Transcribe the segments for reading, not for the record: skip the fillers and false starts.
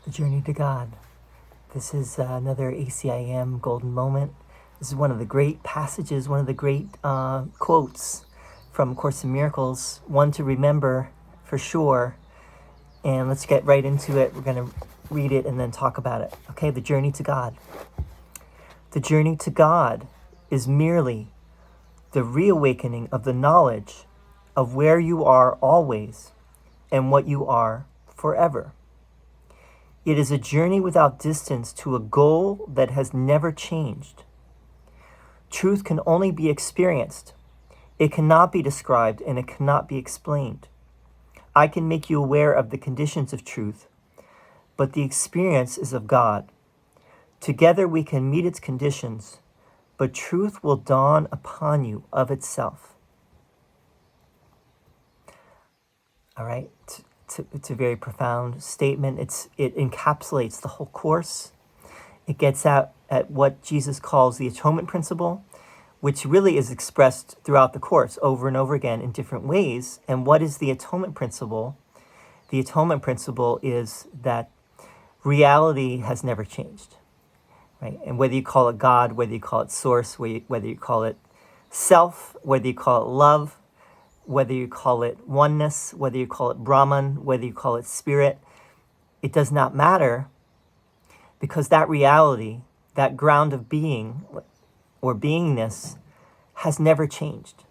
The Journey to God. This is another ACIM golden moment. This is one of the great passages, one of the great quotes from Course in Miracles, one to remember for sure. And let's get right into it. We're going to read it and then talk about it. Okay, the journey to God. The journey to God is merely the reawakening of the knowledge of where you are always and what you are forever. It is a journey without distance to a goal that has never changed. Truth can only be experienced. It cannot be described and it cannot be explained. I can make you aware of the conditions of truth, but the experience is of God. Together we can meet its conditions, but truth will dawn upon you of itself. All right? It's a very profound statement. It encapsulates the whole course. It gets at what Jesus calls the atonement principle, which really is expressed throughout the course over and over again in different ways. And what is the atonement principle? The atonement principle is that reality has never changed, right? And whether you call it God, whether you call it source, whether you call it self, whether you call it love, whether you call it oneness, whether you call it Brahman, whether you call it spirit, it does not matter, because that reality, that ground of being or beingness has never changed.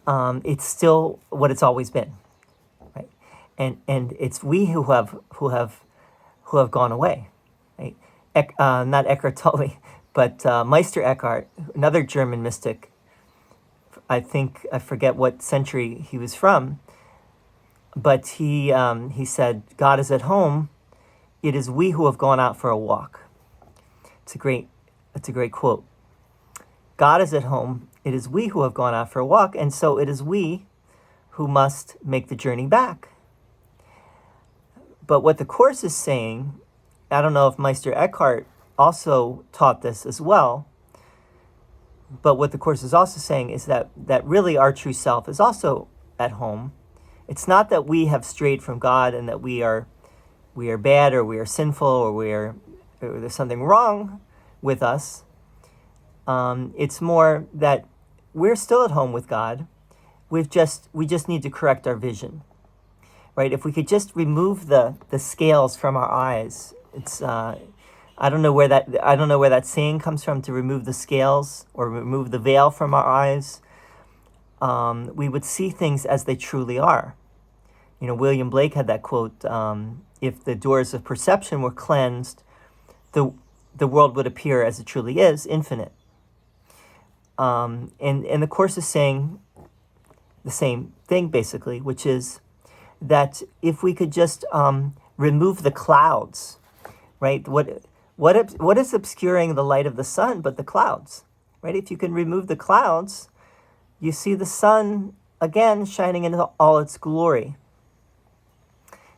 It's still what it's always been, right? And it's we who have gone away, right? Not Eckhart Tolle, but Meister Eckhart, another German mystic. I forget what century he was from, but he said, God is at home. It is we who have gone out for a walk. It's a great quote. God is at home. It is we who have gone out for a walk. And so it is we who must make the journey back. But what the Course is saying, I don't know if Meister Eckhart also taught this as well, but what the Course is also saying is that really our true self is also at home. It's not that we have strayed from God and that we are bad or we are sinful or there's something wrong with us. It's more that we're still at home with God. We just need to correct our vision, right? If we could just remove the scales from our eyes, it's I don't know where that saying comes from, to remove the scales or remove the veil from our eyes. We would see things as they truly are. You know, William Blake had that quote, if the doors of perception were cleansed, the world would appear as it truly is, infinite. And the Course is saying the same thing, basically, which is that if we could just remove the clouds, right? What is obscuring the light of the sun but the clouds, right? If you can remove the clouds, you see the sun again shining in all its glory.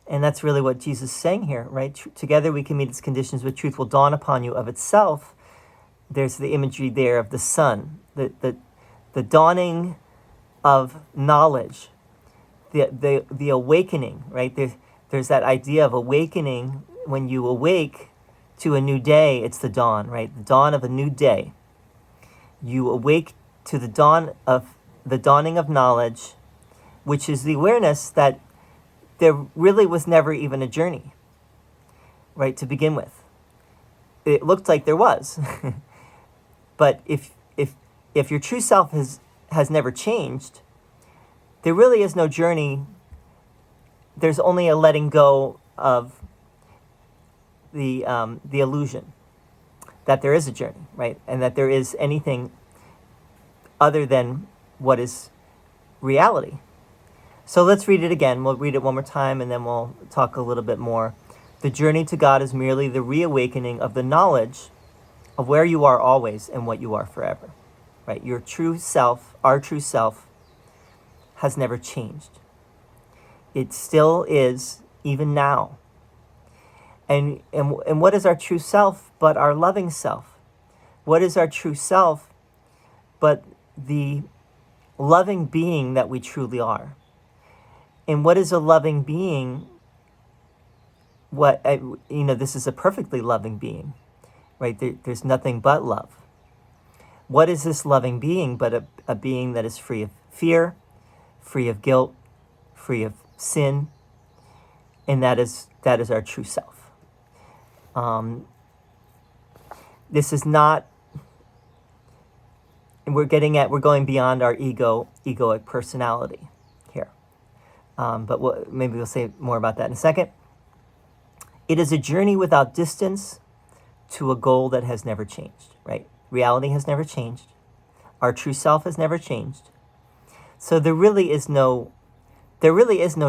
And that's really what Jesus is saying here, right? Together we can meet its conditions, but truth will dawn upon you of itself. There's the imagery there of the sun, the dawning of knowledge, the awakening, right? There's that idea of awakening. When you awake to a new day, it's the dawn, right? The dawn of a new day. You awake to the dawning of knowledge, which is the awareness that there really was never even a journey, right, to begin with. It looked like there was. But if your true self has never changed, there really is no journey. There's only a letting go of the illusion that there is a journey, right? And that there is anything other than what is reality. So let's read it again. We'll read it one more time and then we'll talk a little bit more. The journey to God is merely the reawakening of the knowledge of where you are always and what you are forever, right? Your true self, our true self, has never changed. It still is, even now. And what is our true self but our loving self? What is our true self but the loving being that we truly are? And what is a loving being this is a perfectly loving being, right? There's nothing but love. What is this loving being but a being that is free of fear, free of guilt, free of sin, and that is our true self. This is not, we're going beyond our egoic personality here. But maybe we'll say more about that in a second. It is a journey without distance to a goal that has never changed, right? Reality has never changed. Our true self has never changed. So there really is no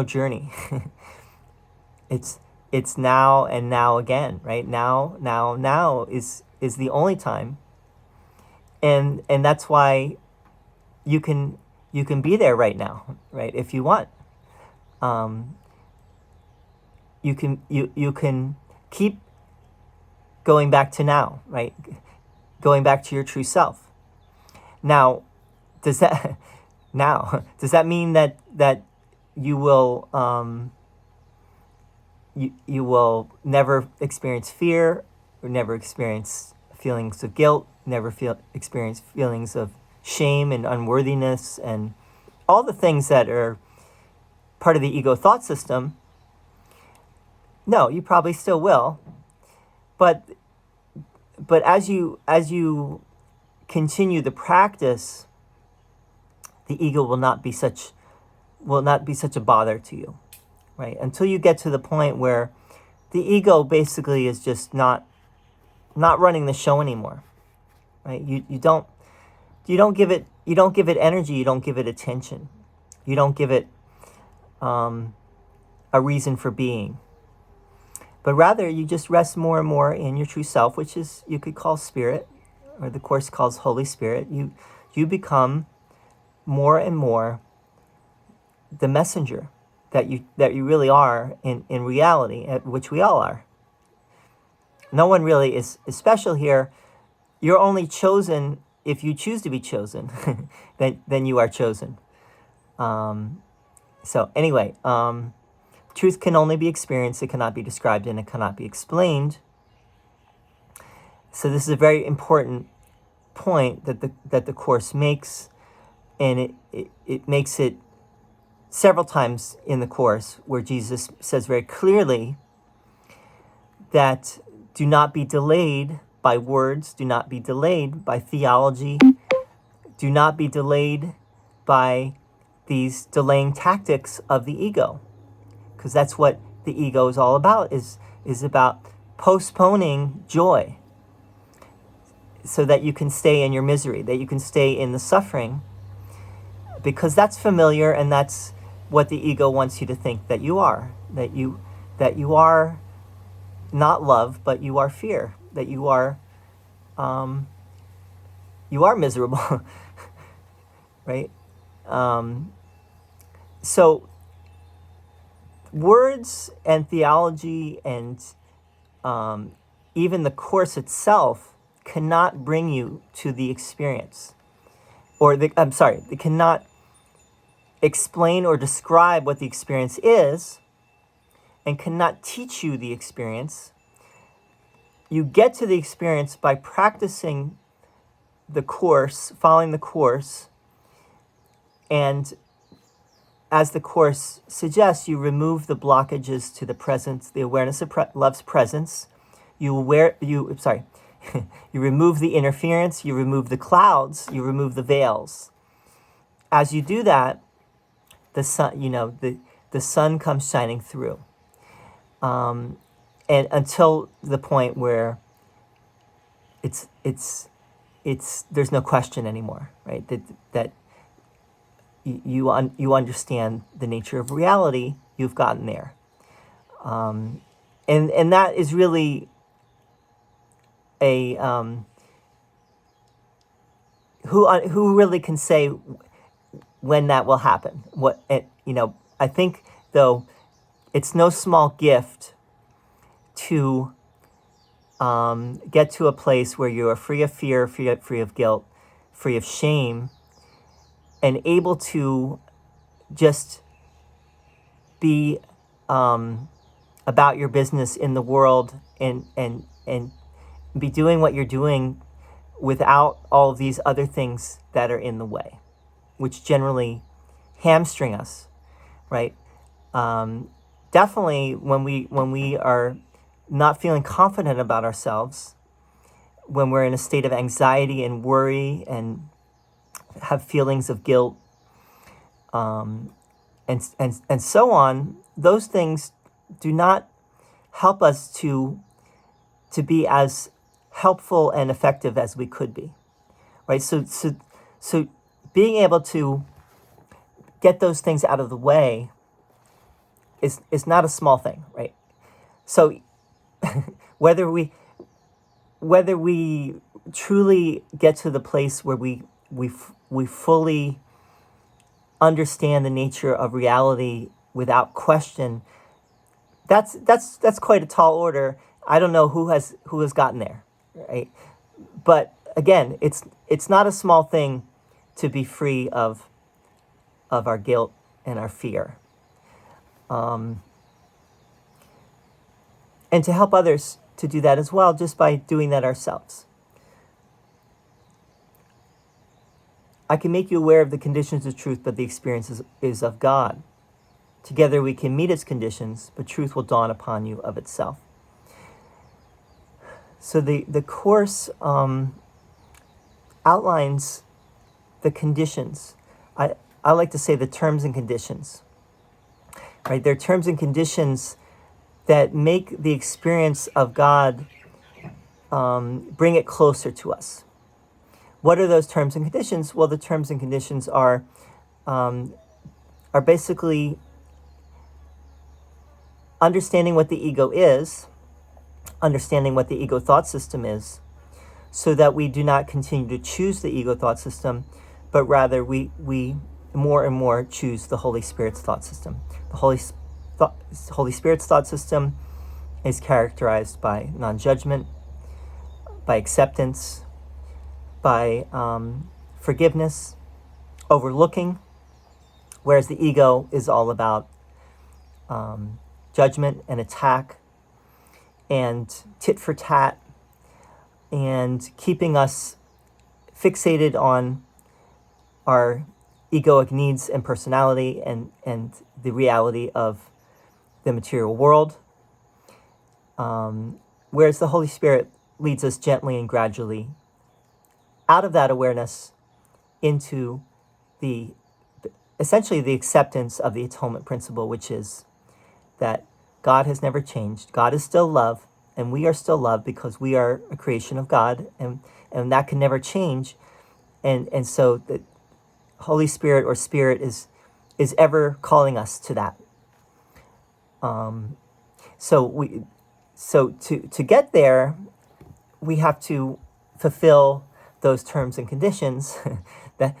journey. It's now and now again, right? Now is the only time. And that's why you can be there right now, right? If you want. You can keep going back to now, right? Going back to your true self. Now, does that mean that you will you will never experience fear, or never experience feelings of guilt, never experience feelings of shame and unworthiness and all the things that are part of the ego thought system? No, you probably still will. But as you continue the practice, the ego will not be such a bother to you, right? Until you get to the point where the ego basically is just not running the show anymore, right? You don't give it energy, you don't give it attention, you don't give it a reason for being. But rather, you just rest more and more in your true self, which is, you could call spirit, or the Course calls Holy Spirit. You become more and more the messenger that you really are in reality, which we all are. No one really is special here. You're only chosen if you choose to be chosen. then you are chosen. So anyway, truth can only be experienced, it cannot be described, and it cannot be explained. So this is a very important point that the Course makes, and it makes it several times in the Course, where Jesus says very clearly that do not be delayed by words, do not be delayed by theology, do not be delayed by these delaying tactics of the ego. Because that's what the ego is all about, is about postponing joy so that you can stay in your misery, that you can stay in the suffering, because that's familiar, and that's what the ego wants you to think that you are, that you are not love, but you are fear, that you are miserable, right? So words and theology and even the Course itself cannot bring you to the experience, they cannot explain or describe what the experience is, and cannot teach you the experience. You get to the experience by practicing the Course, following the Course, and as the Course suggests, you remove the blockages to the presence, the awareness of love's presence. You remove the interference, you remove the clouds, you remove the veils. As you do that, the sun, the sun comes shining through. And until the point where it's there's no question anymore, right? That you understand the nature of reality. You've gotten there, and that is really a who really can say when that will happen. I think though it's no small gift to get to a place where you are free of fear, free of guilt, free of shame, and able to just be about your business in the world and be doing what you're doing without all of these other things that are in the way, which generally hamstring us, right? Definitely when we are not feeling confident about ourselves, when we're in a state of anxiety and worry and have feelings of guilt, and so on, those things do not help us to be as helpful and effective as we could be, right? So being able to get those things out of the way is not a small thing, right? So whether we truly get to the place where we fully understand the nature of reality without question, that's quite a tall order. I don't know who has gotten there, right? But again, it's not a small thing to be free of our guilt and our fear, and to help others to do that as well, just by doing that ourselves. I can make you aware of the conditions of truth, but the experience is of God. Together we can meet its conditions, but truth will dawn upon you of itself. So the Course outlines the conditions. I like to say the terms and conditions, right? They're terms and conditions that make the experience of God, bring it closer to us. What are those terms and conditions? Well, the terms and conditions are basically understanding what the ego is, understanding what the ego thought system is, so that we do not continue to choose the ego thought system, but rather we more and more choose the Holy Spirit's thought system. The Holy Spirit's thought system is characterized by non-judgment, by acceptance, by forgiveness, overlooking, whereas the ego is all about judgment and attack and tit for tat, and keeping us fixated on our egoic needs and personality and the reality of the material world, whereas the Holy Spirit leads us gently and gradually out of that awareness into essentially the acceptance of the atonement principle, which is that God has never changed. God is still love, and we are still love because we are a creation of God, and that can never change. And so the Holy Spirit or Spirit is ever calling us to that. So to get there, we have to fulfill those terms and conditions. That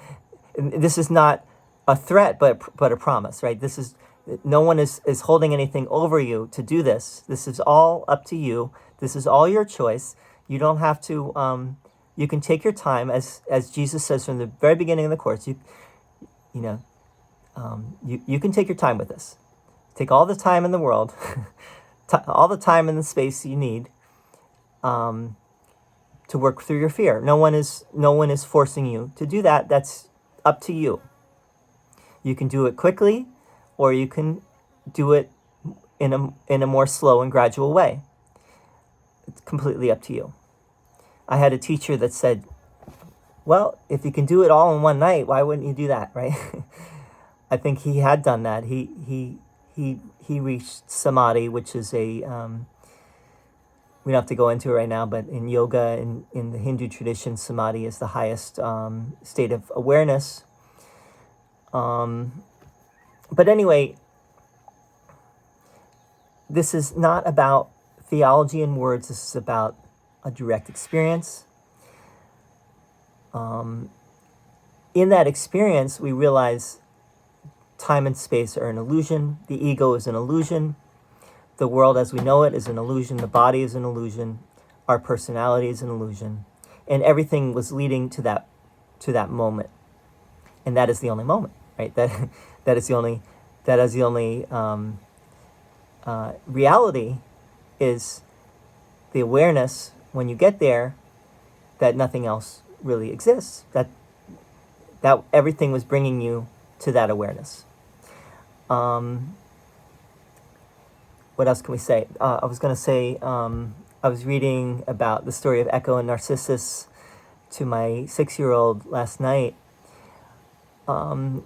this is not a threat, but a promise, right? This is, no one is holding anything over you to do this. This is all up to you. This is all your choice. You don't have to. You can take your time, as Jesus says from the very beginning of the Course. You can take your time with this. Take all the time in the world, all the time and the space you need, to work through your fear. No one is forcing you to do that. That's up to you. You can do it quickly, or you can do it in a more slow and gradual way. It's completely up to you. I had a teacher that said, well, if you can do it all in one night, why wouldn't you do that, right? I think he had done that. He reached samadhi, which is a, we don't have to go into it right now, but in yoga, in the Hindu tradition, samadhi is the highest state of awareness. But anyway, this is not about theology and words. This is about a direct experience. In that experience, we realize time and space are an illusion. The ego is an illusion. The world as we know it is an illusion. The body is an illusion. Our personality is an illusion. And everything was leading to that moment. And that is the only moment, right? That is the only reality is the awareness when you get there that nothing else really exists, that everything was bringing you to that awareness. What else can we say? I was going to say, I was reading about the story of Echo and Narcissus to my 6-year-old last night. And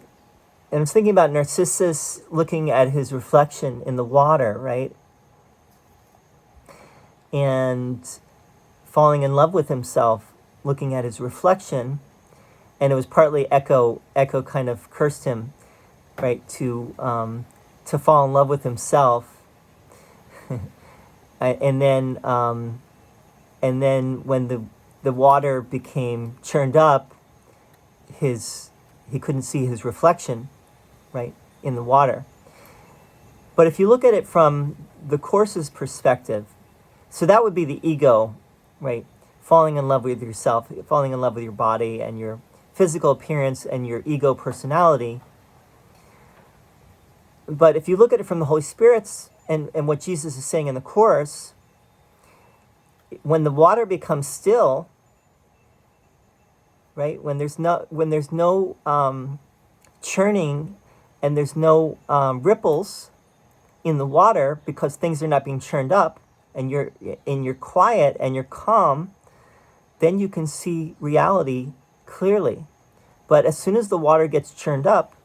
I was thinking about Narcissus looking at his reflection in the water, right? And falling in love with himself, looking at his reflection. And it was partly Echo kind of cursed him, right, to fall in love with himself. and then when the water became churned up, he couldn't see his reflection, right, in the water. But if you look at it from the Course's perspective, so that would be the ego, right, falling in love with yourself, falling in love with your body and your physical appearance and your ego personality. But if you look at it from the Holy Spirit's and what Jesus is saying in the Course, when the water becomes still, right, when there's no churning and there's no ripples in the water because things are not being churned up, and you're quiet and you're calm, then you can see reality clearly. But as soon as the water gets churned up,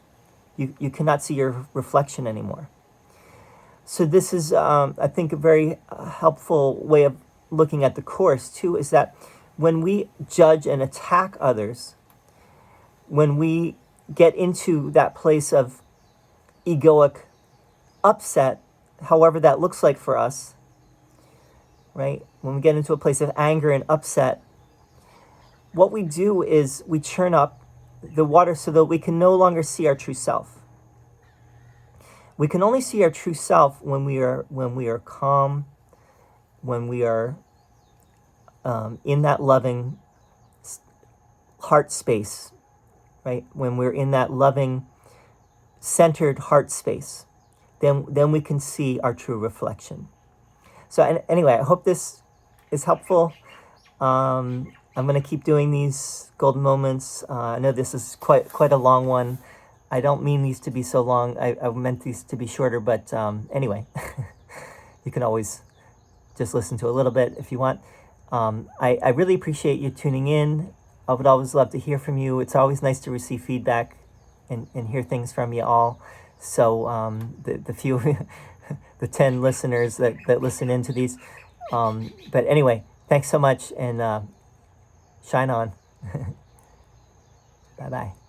you cannot see your reflection anymore. So this is, I think, a very helpful way of looking at the Course too, is that when we judge and attack others, when we get into that place of egoic upset, however that looks like for us, right? When we get into a place of anger and upset, what we do is we churn up the water so that we can no longer see our true self. We can only see our true self when we are calm, when we are in that loving heart space, right? When we're in that loving, centered heart space, then we can see our true reflection. So anyway, I hope this is helpful. I'm going to keep doing these golden moments. I know this is quite a long one. I don't mean these to be so long. I meant these to be shorter, but anyway, you can always just listen to a little bit if you want. I really appreciate you tuning in. I would always love to hear from you. It's always nice to receive feedback and hear things from you all. So the few, the 10 listeners that listen into these. But anyway, thanks so much, and shine on. Bye-bye.